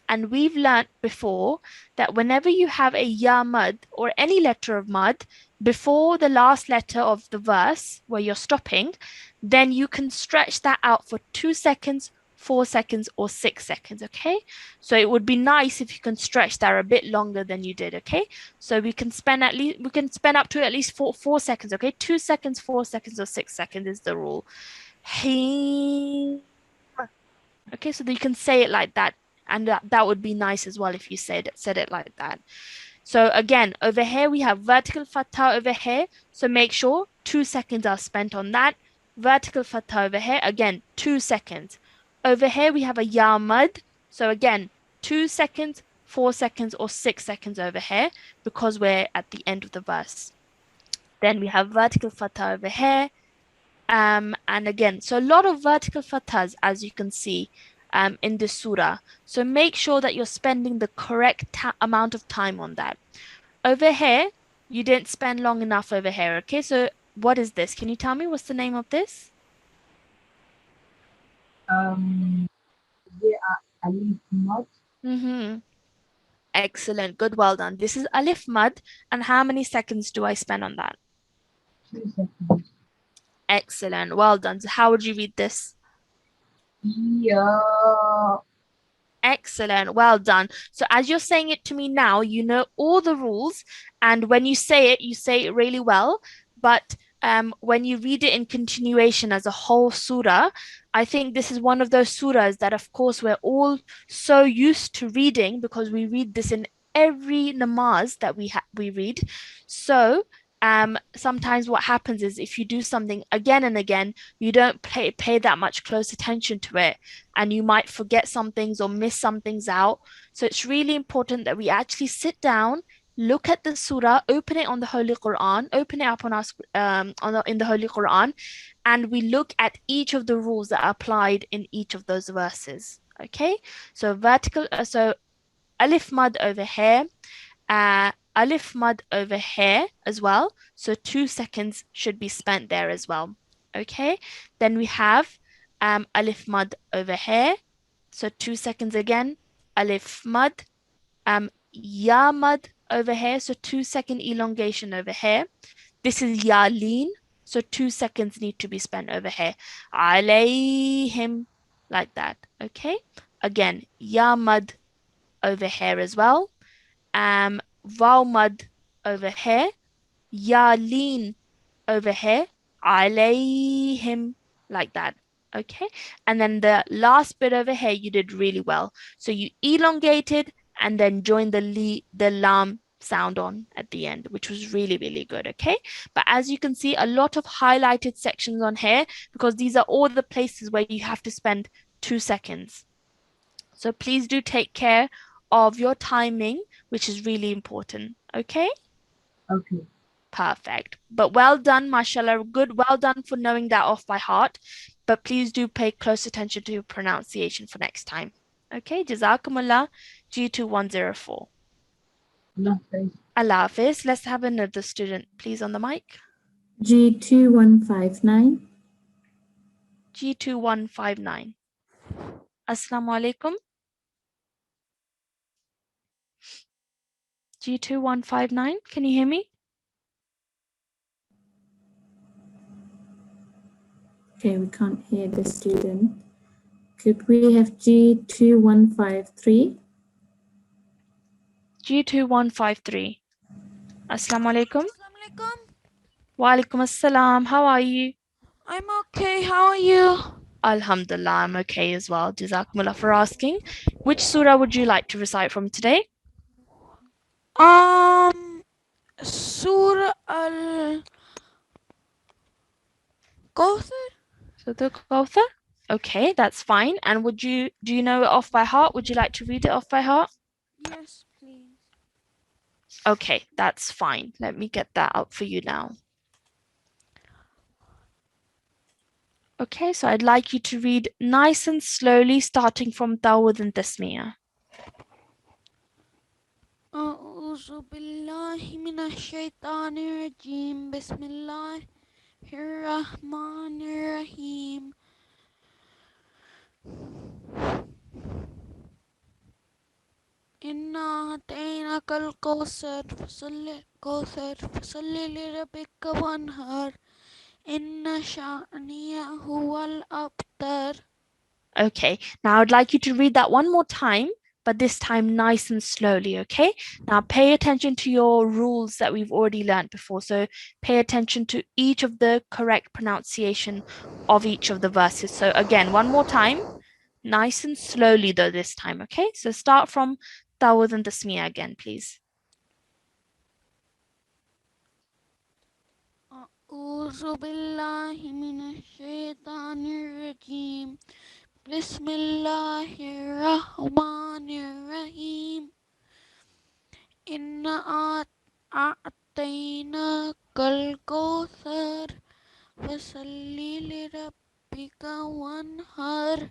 Speaker 1: And we've learnt before that whenever you have a ya mad or any letter of mad before the last letter of the verse where you're stopping, then you can stretch that out for 2 seconds, 4 seconds, or 6 seconds. Okay, so it would be nice if you can stretch that a bit longer than you did. Okay, so we can spend up to at least 4 seconds. Okay, 2 seconds, 4 seconds, or 6 seconds is the rule. Okay, so that you can say it like that, and that would be nice as well if you said it like that. So again, over here we have vertical fatha over here, so make sure 2 seconds are spent on that. Vertical fatha over here, again 2 seconds. Over here we have a ya mad, so again 2 seconds, 4 seconds, or 6 seconds over here because we're at the end of the verse. Then we have vertical fatha over here, and again, so a lot of vertical fathas, as you can see in this surah. So make sure that you're spending the correct amount of time on that. Over here, you didn't spend long enough over here. Okay, so what is this? Can you tell me what's the name of this?
Speaker 5: They are alif mad.
Speaker 1: Excellent, good, well done. This is alif mad, and how many seconds do I spend on that?
Speaker 5: 2 seconds.
Speaker 1: Excellent, well done. So how would you read this?
Speaker 5: Yeah.
Speaker 1: Excellent, well done. So as you're saying it to me now, you know all the rules, and when you say it really well. But when you read it in continuation as a whole surah, I think this is one of those surahs that, of course, we're all so used to reading because we read this in every namaz that we read. So sometimes what happens is if you do something again and again, you don't pay that much close attention to it, and you might forget some things or miss some things out. So it's really important that we actually sit down, look at the surah, open it on the Holy Quran, open it up on us in the Holy Quran, and we look at each of the rules that are applied in each of those verses. Okay, so so alif mad over here, alif mad over here as well. So 2 seconds should be spent there as well. Okay, then we have alif mad over here, so 2 seconds again. Alif mad, ya mad over here, so 2 second elongation over here. This is ya leen, so 2 seconds need to be spent over here. Alayhim, like that. Okay, again ya mad over here as well. Vaw mad over here, ya leen over here, alayhim, like that. Okay, and then the last bit over here you did really well. So you elongated and then joined the lam sound on at the end, which was really, really good. Okay, but as you can see, a lot of highlighted sections on here because these are all the places where you have to spend 2 seconds. So please do take care of your timing, which is really important. Okay.
Speaker 5: Okay.
Speaker 1: Perfect. But well done, mashallah. Good. Well done for knowing that off by heart. But please do pay close attention to your pronunciation for next time. Okay. Jazakumullah. G2104.
Speaker 5: Allah Hafiz.
Speaker 1: Allah Hafiz. Let's have another student, please, on the mic.
Speaker 2: G2159.
Speaker 1: G2159. Assalamu alaikum. G2159. Can you hear me?
Speaker 2: Okay, we can't hear the student. Could we have G2153?
Speaker 1: G2153. Assalamu alaikum.
Speaker 7: Assalamualaikum.
Speaker 1: Wa alaikum assalam. How are you?
Speaker 7: I'm okay. How are you?
Speaker 1: Alhamdulillah, I'm okay as well. Jazakumullah for asking. Which surah would you like to recite from today?
Speaker 7: Surah Al Kawthar?
Speaker 1: So the Kawthar? Okay, that's fine. And do you know it off by heart? Would you like to read it off by heart?
Speaker 7: Yes, please.
Speaker 1: Okay, that's fine. Let me get that up for you now. Okay, so I'd like you to read nice and slowly, starting from Tawud and Tasmiyah.
Speaker 7: أعوذ بالله من الشيطان الرجيم بسم الله الرحمن الرحيم إنا أعطيناك الكوثر فصل لربك وانهار إن شانئك هو الأبتر.
Speaker 1: Okay, now I'd like you to read that one more time, but this time nice and slowly, okay? Now pay attention to your rules that we've already learned before. So pay attention to each of the correct pronunciation of each of the verses. So again, one more time, nice and slowly though this time, okay? So start from Tawud and Tasmiyah again, please.
Speaker 7: أعوذ بالله من الشيطان الرجيم بسم الله الرحمن الرحيم إنا أعطيناك الكوثر فصل لربك وانهر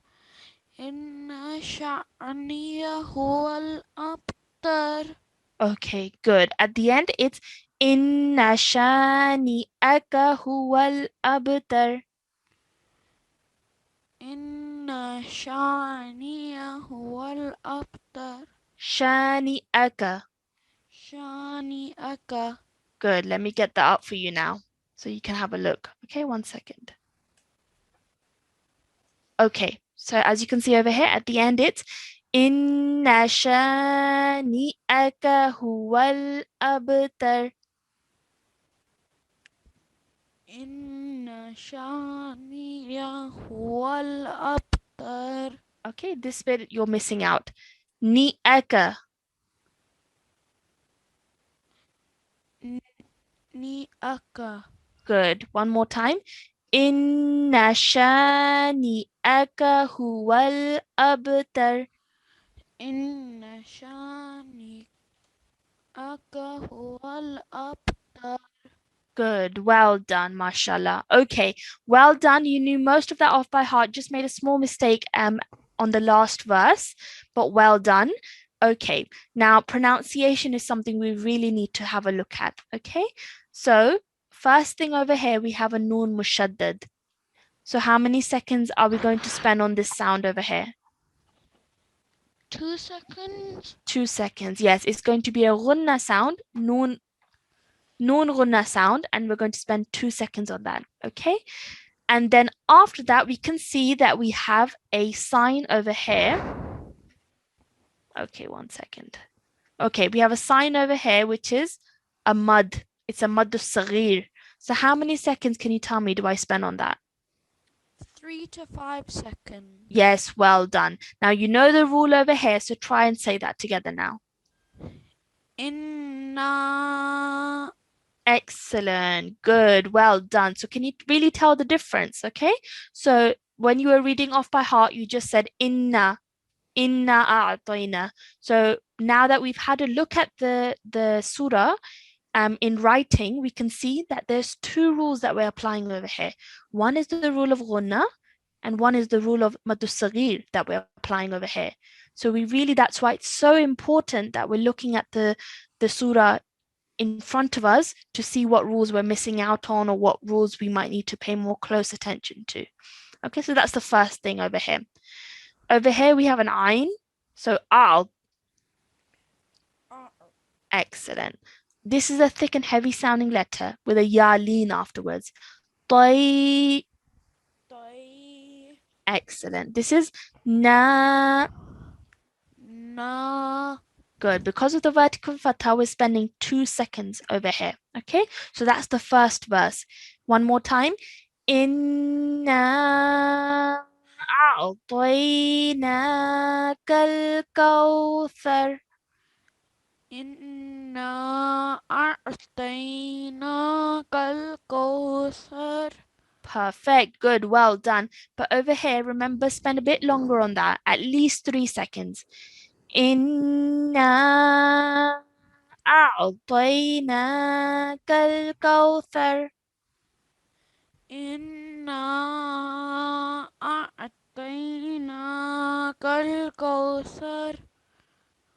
Speaker 7: إن شانئك هو الأبتر.
Speaker 1: Okay, good. At the end, it's Inna shani'aka huwal abtar.
Speaker 7: إن شانئك هو الأبتر.
Speaker 1: Shani'aka.
Speaker 7: شانئك.
Speaker 1: Good. Let me get that up for you now so you can have a look. Okay, one second. Okay, so as you can see over here at the end, it's Inna shani'aka huwal abtar.
Speaker 7: إن شانئك هو الأبتر.
Speaker 1: Okay, this bit you're missing out. Ni'aka.
Speaker 7: نيئك.
Speaker 1: Good. One more time. Inna shani'aka huwal abtar.
Speaker 7: إن شانئك هو الأبتر.
Speaker 1: Good. Well done, mashallah. Okay, well done. You knew most of that off by heart. Just made a small mistake on the last verse, but well done. Okay, now pronunciation is something we really need to have a look at. Okay, so first thing over here, we have a noon mushaddad. So how many seconds are we going to spend on this sound over here?
Speaker 7: 2 seconds.
Speaker 1: 2 seconds. Yes, it's going to be a ghunna sound, noon ghunna sound, and we're going to spend 2 seconds on that. Okay. And then after that, we can see that we have a sign over here. Okay, one second. Okay, we have a sign over here, which is a mud. It's a mud saghir. So how many seconds can you tell me do I spend on that?
Speaker 7: 3 to 5 seconds.
Speaker 1: Yes, well done. Now you know the rule over here, so try and say that together now.
Speaker 7: إنا.
Speaker 1: Excellent. Good. Well done. So can you really tell the difference? Okay. So when you were reading off by heart, you just said inna a'tayna. So now that we've had a look at the surah in writing, we can see that there's 2 rules that we're applying over here. One is the rule of ghunna, and one is the rule of madus saghir that we're applying over here. So that's why it's so important that we're looking at the surah in front of us to see what rules we're missing out on or what rules we might need to pay more close attention to. Okay, so that's the first thing over here. Over here we have an ayn, so al. Excellent. This is a thick and heavy sounding letter with a ya lean afterwards. Tay. Excellent. This is na.
Speaker 7: Na.
Speaker 1: Good. Because of the vertical fatha, we're spending 2 seconds over here. Okay, so that's the first verse. One more time. Inna a'tainaka al-kawthar.
Speaker 7: إنا أعطيناك الكوثر.
Speaker 1: Perfect. Good. Well done. But over here, remember, spend a bit longer on that, at least 3 seconds. إنا أعطيناك الكوثر.
Speaker 7: إنا أعطيناك الكوثر.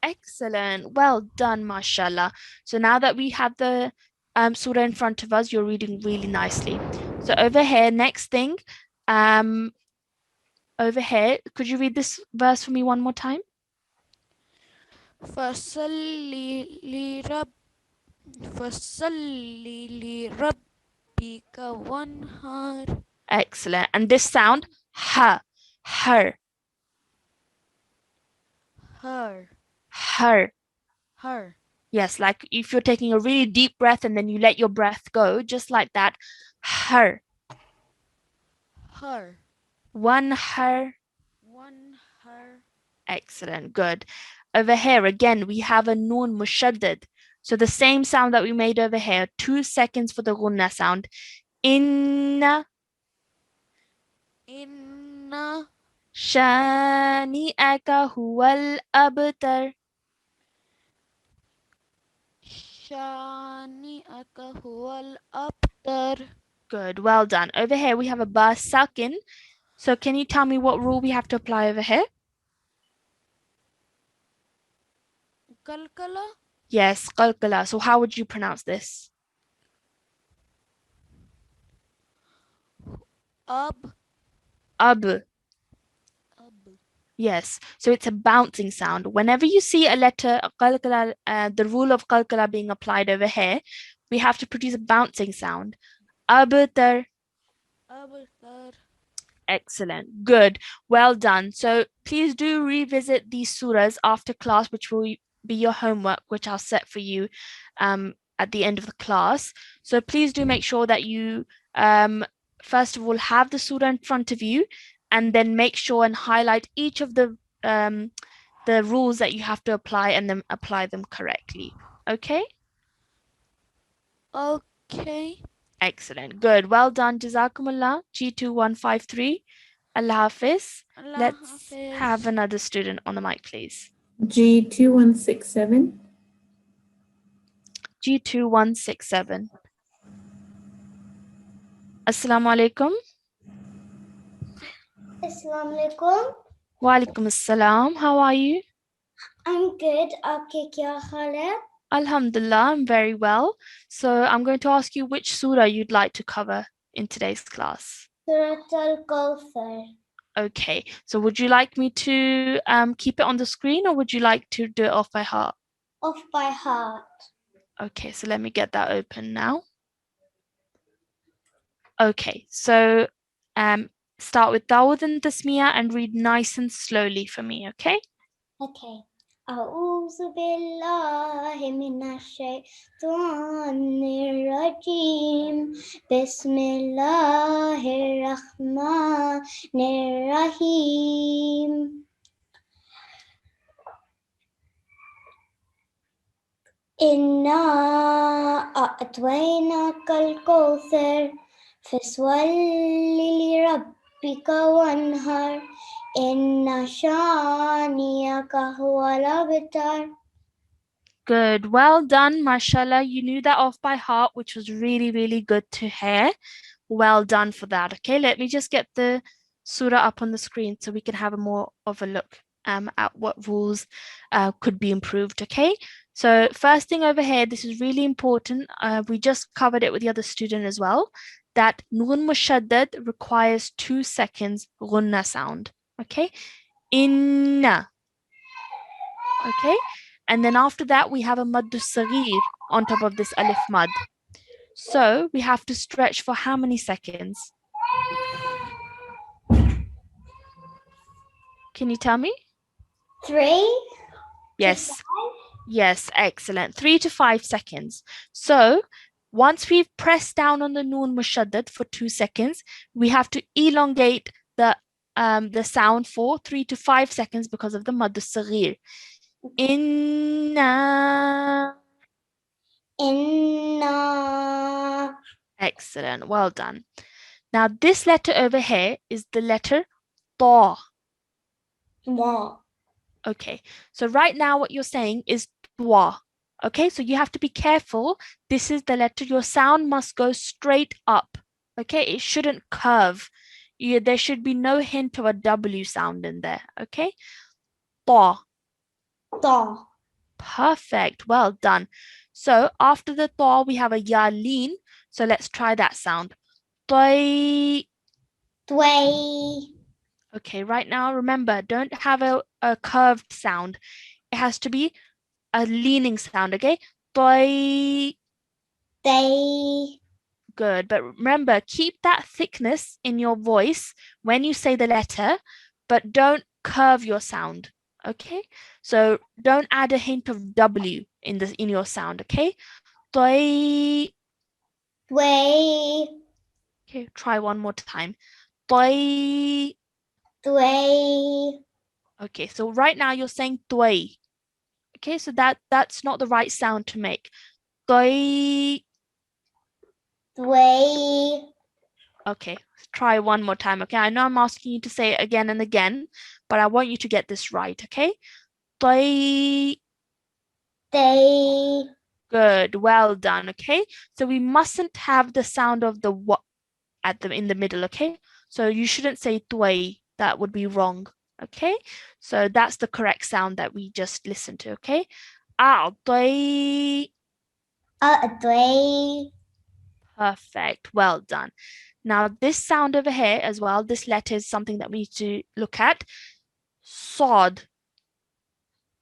Speaker 1: Excellent. Well done, mashallah. So now that we have the surah in front of us, you're reading really nicely. So over here, next thing, over here, could you read this verse for me one more time?
Speaker 7: فصل لربك وانهار.
Speaker 1: Excellent. And this sound, ha, her,
Speaker 7: Her.
Speaker 1: her. Yes, like if you're taking a really deep breath and then you let your breath go, just like that, her.
Speaker 7: Her.
Speaker 1: One her.
Speaker 7: One her.
Speaker 1: Excellent. Good. Over here, again, we have a noon mushaddad. So the same sound that we made over here, 2 seconds for the gunna sound. Inna
Speaker 7: Inna
Speaker 1: shani'aka huwal abtar.
Speaker 7: shani'aka huwal abtar.
Speaker 1: Good. Well done. Over here, we have a ba sakin. So can you tell me what rule we have to apply over here?
Speaker 7: Kalkala.
Speaker 1: Yes, qalqala. So how would you pronounce this?
Speaker 7: Ab.
Speaker 1: Ab. Yes, so it's a bouncing sound. Whenever you see a letter, qalqala, the rule of qalqala being applied over here, we have to produce a bouncing sound. Abtar.
Speaker 7: Abtar.
Speaker 1: Excellent. Good. Well done. So please do revisit these surahs after class, which will be your homework, which I'll set for you at the end of the class. So please do make sure that you first of all have the surah in front of you, and then make sure and highlight each of the rules that you have to apply and then apply them correctly. Okay?
Speaker 7: Okay.
Speaker 1: Excellent. Good. Well done. Jazakumullah. G2153. Allah Hafiz.
Speaker 7: Allah
Speaker 1: Let's
Speaker 7: Hafiz.
Speaker 1: have another student on the mic, please.
Speaker 2: G2167.
Speaker 1: G2167. Assalamu alaikum.
Speaker 6: Assalamu alaikum.
Speaker 1: Wa alaikum assalam. How are you?
Speaker 6: I'm good. आपके क्या हाल है?
Speaker 1: Alhamdulillah, I'm very well. So I'm going to ask you which surah you'd like to cover in today's class.
Speaker 6: Surat al-Kawthar.
Speaker 1: Okay, so would you like me to keep it on the screen, or would you like to do it off by heart?
Speaker 6: Off by heart.
Speaker 1: Okay, so let me get that open now. Okay, so start with Dawud and Tasmiyah and read nice and slowly for me, okay?
Speaker 6: Okay. أعوذ بالله من الشيطان الرجيم بسم الله الرحمن الرحيم إنا أعطيناك الكوثر فصل لربك وانهر إن شانئك هو الأبتر.
Speaker 1: Good. Well done, mashallah. You knew that off by heart, which was really, really good to hear. Well done for that. Okay, let me just get the surah up on the screen so we can have a more of a look at what rules could be improved. Okay, so first thing over here, this is really important. We just covered it with the other student as well, that Nun Mushaddad requires 2 seconds gunna sound. Okay, inna. Okay, and then after that we have a maddu saghir on top of this alif mad. So we have to stretch for how many seconds? Can you tell me?
Speaker 6: 3.
Speaker 1: Yes. Yes, excellent. 3 to 5 seconds. So once we've pressed down on the noon mushaddad for 2 seconds, we have to elongate the sound for 3 to 5 seconds because of the maddu saghir. Inna.
Speaker 6: Inna.
Speaker 1: Excellent. Well done. Now, this letter over here is the letter ta.
Speaker 6: Wa.
Speaker 1: Okay, so right now what you're saying is twa. Okay, so you have to be careful. This is the letter. Your sound must go straight up. Okay, it shouldn't curve. There should be no hint of a W sound in there. Okay, twa.
Speaker 6: Ta.
Speaker 1: Perfect. Well done. So after the twa, we have a ya lean. So let's try that sound. Tway.
Speaker 6: Tway.
Speaker 1: Okay, right now, remember, don't have a curved sound. It has to be a leaning sound, okay? Tway.
Speaker 6: They.
Speaker 1: Good, but remember, keep that thickness in your voice when you say the letter, but don't curve your sound, okay? So don't add a hint of W in your sound, okay? Tway.
Speaker 6: Tway.
Speaker 1: Okay, try one more time. Tway.
Speaker 6: Tway.
Speaker 1: Okay, so right now you're saying tway. Okay, so that's not the right sound to make. Tway.
Speaker 6: Tway.
Speaker 1: Okay, try one more time. Okay, I know I'm asking you to say it again and again, but I want you to get this right. Okay, Tway.
Speaker 6: They.
Speaker 1: Good, well done. Okay, so we mustn't have the sound of the what in the middle. Okay, so you shouldn't say tway. That would be wrong. Okay, so that's the correct sound that we just listened to. Okay, tway.
Speaker 6: Tway.
Speaker 1: Perfect, well done. Now this sound over here as well, this letter is something that we need to look at. Sod.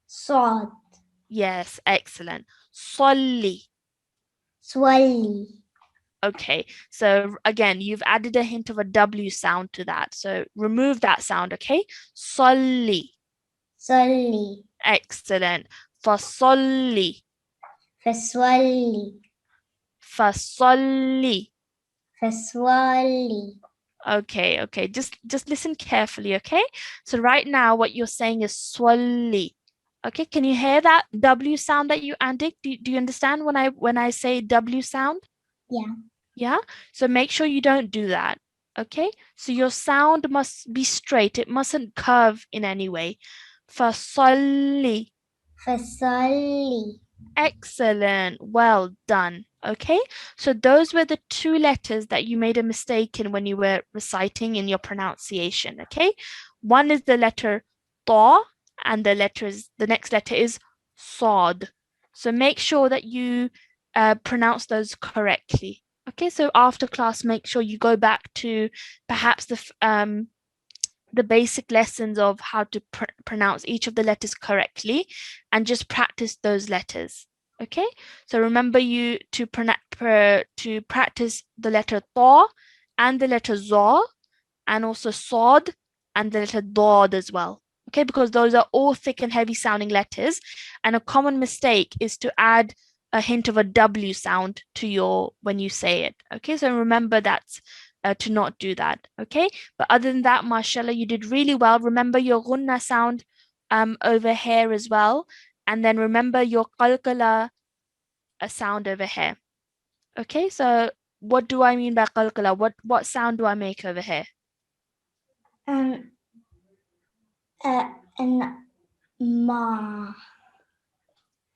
Speaker 6: Sod.
Speaker 1: Yes, excellent. Solli.
Speaker 6: Swally.
Speaker 1: Okay, so again, you've added a hint of a W sound to that. So remove that sound, okay? Solli.
Speaker 6: Solly.
Speaker 1: Excellent. Fasolli.
Speaker 6: Faswally.
Speaker 1: Fasolli.
Speaker 6: Faswally.
Speaker 1: Okay. Just listen carefully, okay? So right now what you're saying is swalli. Okay, can you hear that W sound that you added? Do you understand when I say W sound?
Speaker 6: Yeah.
Speaker 1: Yeah, so make sure you don't do that. Okay, so your sound must be straight, it mustn't curve in any way. Fasolli.
Speaker 6: Fasally.
Speaker 1: Excellent, well done. Okay, so those were the two letters that you made a mistake in when you were reciting in your pronunciation. Okay, one is the letter ta, and the next letter is sod. So make sure that you pronounce those correctly. Okay, so after class, make sure you go back to perhaps the basic lessons of how to pronounce each of the letters correctly and just practice those letters. Okay, so remember you to practice the letter ta and the letter za and also sod and the letter dod as well. Okay, because those are all thick and heavy sounding letters, and a common mistake is to add a hint of a W sound to when you say it. Okay, so remember that to not do that. Okay, but other than that, mashallah, you did really well. Remember your gunna sound over here as well, and then remember your qalqala sound over here. Okay, so what do I mean by qalqala? What sound do I make over here?
Speaker 6: And ma.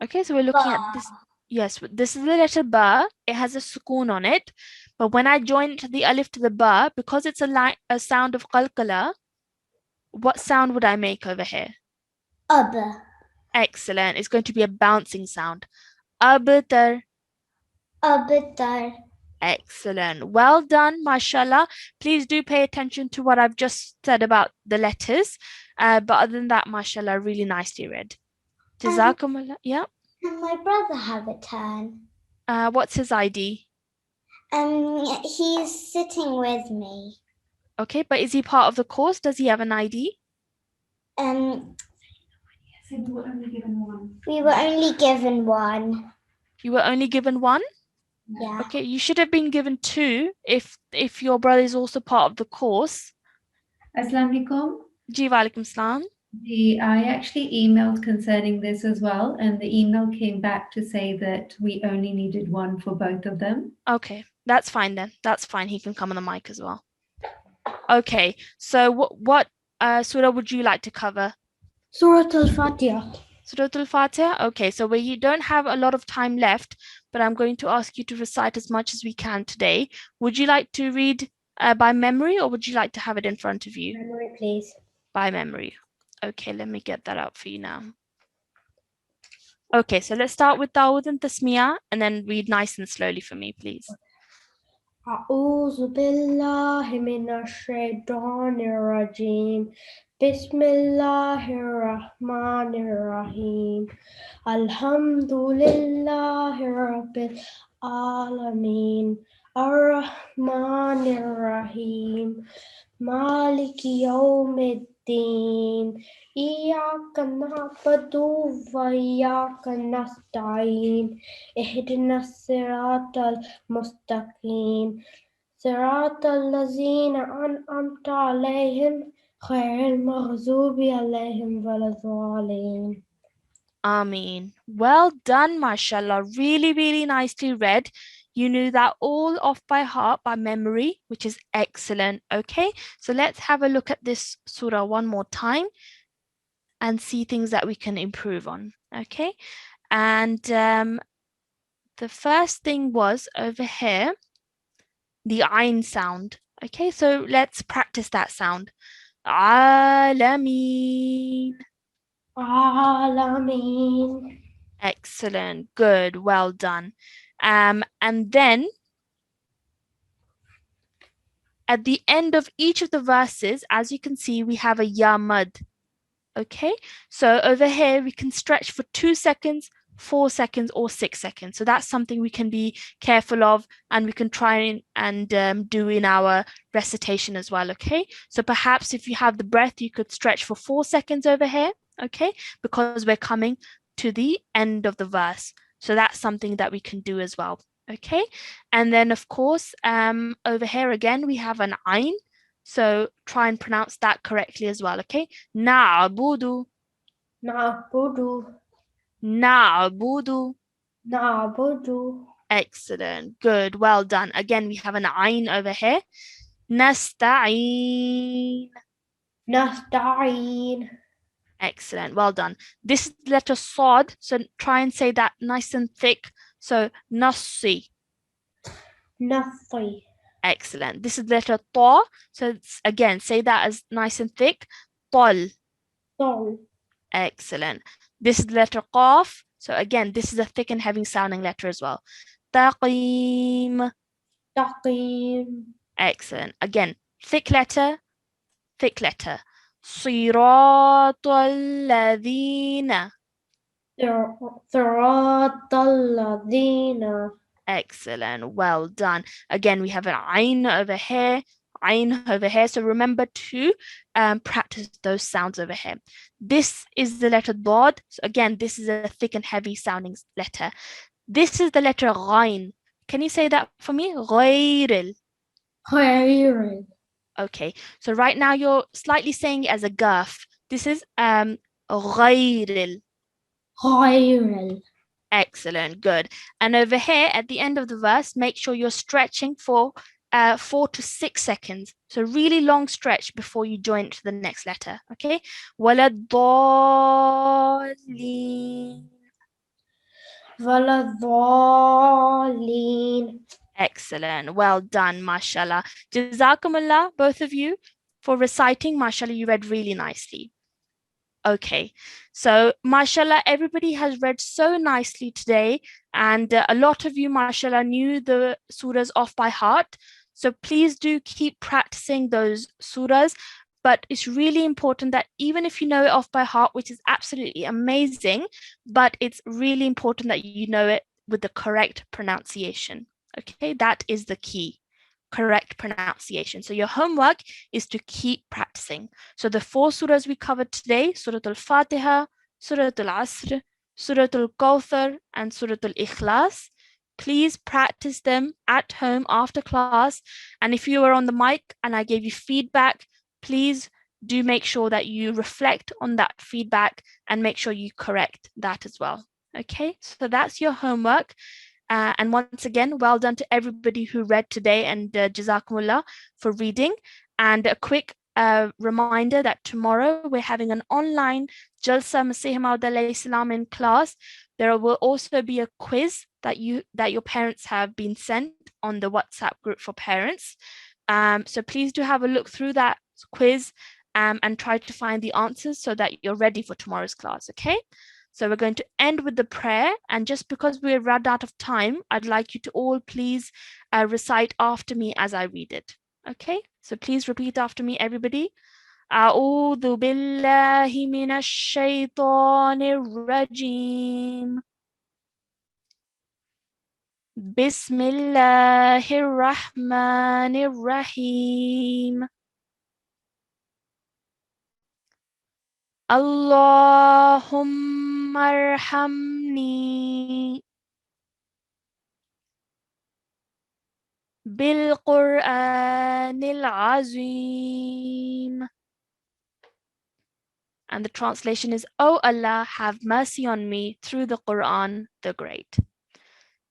Speaker 1: Okay, so we're looking at this. Yes, this is the letter ba. It has a sukoon on it, but when I join the alif to the ba, because it's a sound of qalqala, what sound would I make over here?
Speaker 6: Ab.
Speaker 1: Excellent. It's going to be a bouncing sound. Abtar.
Speaker 6: Abtar.
Speaker 1: Excellent. Well done, mashallah. Please do pay attention to what I've just said about the letters. But other than that, mashallah, really nicely read. Jazakumullah. Yeah.
Speaker 6: Can my brother have a turn?
Speaker 1: What's his ID?
Speaker 6: He's sitting with me.
Speaker 1: Okay, but is he part of the course? Does he have an ID?
Speaker 6: We were only given one.
Speaker 1: You were only given one?
Speaker 6: Yeah.
Speaker 1: Okay, you should have been given two if your brother is also part of the course.
Speaker 2: Assalamu alaikum.
Speaker 1: Ji walaikum salam.
Speaker 8: I actually emailed concerning this as well, and the email came back to say that we only needed one for both of them.
Speaker 1: Okay, that's fine then. That's fine. He can come on the mic as well. Okay, so what surah would you like to cover?
Speaker 3: Surah Al-Fatiha.
Speaker 1: Surah Al-Fatiha? Okay, so we don't have a lot of time left, but I'm going to ask you to recite as much as we can today. Would you like to read by memory, or would you like to have it in front of you?
Speaker 3: Memory, please.
Speaker 1: By memory. Okay, let me get that out for you now. Okay, so let's start with Dawood and Tasmiyah, and then read nice and slowly for me, please.
Speaker 3: أعوذ بالله من الشيطان الرجيم بسم الله الرحمن الرحيم الحمد لله رب العالمين الرحمن الرحيم مالك يوم الدين إياك نعبد وإياك نستعين اهدنا الصراط المستقيم صراط الذين أنعمت عليهم غير المغضوب عليهم ولا الضالين.
Speaker 1: Ameen. Well done, mashallah. Really, really nicely read. You knew that all off by heart, by memory, which is excellent. Okay, so let's have a look at this surah one more time and see things that we can improve on. Okay, and the first thing was over here, the ayn sound. Okay, so let's practice that sound. Alameen.
Speaker 3: Alameen.
Speaker 1: Excellent. Good. Well done. And then at the end of each of the verses, as you can see, we have a ya mud. Okay, so over here we can stretch for 2 seconds, 4 seconds, or 6 seconds. So that's something we can be careful of, and we can try and do in our recitation as well. Okay, so perhaps if you have the breath, you could stretch for 4 seconds over here. Okay, because we're coming to the end of the verse. So that's something that we can do as well. Okay, and then of course, over here again, we have an ayn. So try and pronounce that correctly as well, okay? Na'budu.
Speaker 3: Na'budu.
Speaker 1: Na'budu.
Speaker 3: Na'budu.
Speaker 1: Excellent. Good. Well done. Again, we have an ayn over here. Nasta'een.
Speaker 3: Nasta'een.
Speaker 1: Excellent. Well done. This is the letter Sod, so try and say that nice and thick. So Nasi.
Speaker 3: Nasi.
Speaker 1: Excellent. This is the letter Ta, so again, say that as nice and thick. Tol.
Speaker 3: Tol.
Speaker 1: Excellent. This is the letter Qaf. So again, this is a thick and heavy sounding letter as well. Taqim.
Speaker 3: Taqim.
Speaker 1: Excellent. Again, thick letter, thick letter. Siratal ladina.
Speaker 3: Siratal ladina.
Speaker 1: Excellent. Well done. Again, we have an ayn over here, ayn over here. So remember to practice those sounds over here. This is the letter Dad. So again, this is a thick and heavy sounding letter. This is the letter Ghain. Can you say that for me? Ghairil.
Speaker 3: Ghairil.
Speaker 1: Okay. So right now you're slightly saying it as a gaf. This is Ghairil.
Speaker 3: Ghairil.
Speaker 1: Excellent, good. And over here at the end of the verse, make sure you're stretching for 4 to 6 seconds. So really long stretch before you join to the next letter. Okay. Waladhalin.
Speaker 3: Waladhalin.
Speaker 1: Excellent. Well done, mashallah. Jazakumullah, both of you, for reciting. Mashallah, you read really nicely. Okay, so mashallah, everybody has read so nicely today, and a lot of you, mashallah, knew the surahs off by heart. So please do keep practicing those surahs. But it's really important that even if you know it off by heart, which is absolutely amazing, but it's really important that you know it with the correct pronunciation. Okay, that is the key. Correct pronunciation. So your homework is to keep practicing. So the 4 surahs we covered today, Surah Al-Fatiha, Surah Al-Asr, Surah Al-Kawthar, and Surah Al-Ikhlas. Please practice them at home after class. And if you were on the mic and I gave you feedback, please do make sure that you reflect on that feedback and make sure you correct that as well. Okay, so that's your homework. And once again, well done to everybody who read today, and Jazakumullah for reading. And a quick reminder that tomorrow we're having an online Jalsa Masih Maud alayhi salam in class. There will also be a quiz that your parents have been sent on the WhatsApp group for parents. So please do have a look through that quiz and try to find the answers so that you're ready for tomorrow's class, okay? So we're going to end with the prayer, and just because we're run out of time, I'd like you to all please recite after me as I read it, okay? So please repeat after me, everybody. أعوذ بالله من الشيطان الرجيم. بسم الله الرحمن الرحيم. اللهم ارحمني بالقرآن العظيم. And the translation is, "O Allah, have mercy on me through the Quran, the Great."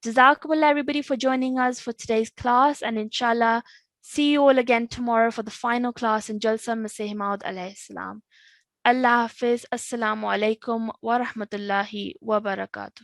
Speaker 1: Jazakumullah everybody for joining us for today's class, and inshallah, see you all again tomorrow for the final class in Jalsa Masih Maud alayhi salam. Allah Hafiz. Assalamu alaikum wa rahmatullahi wa barakatuh.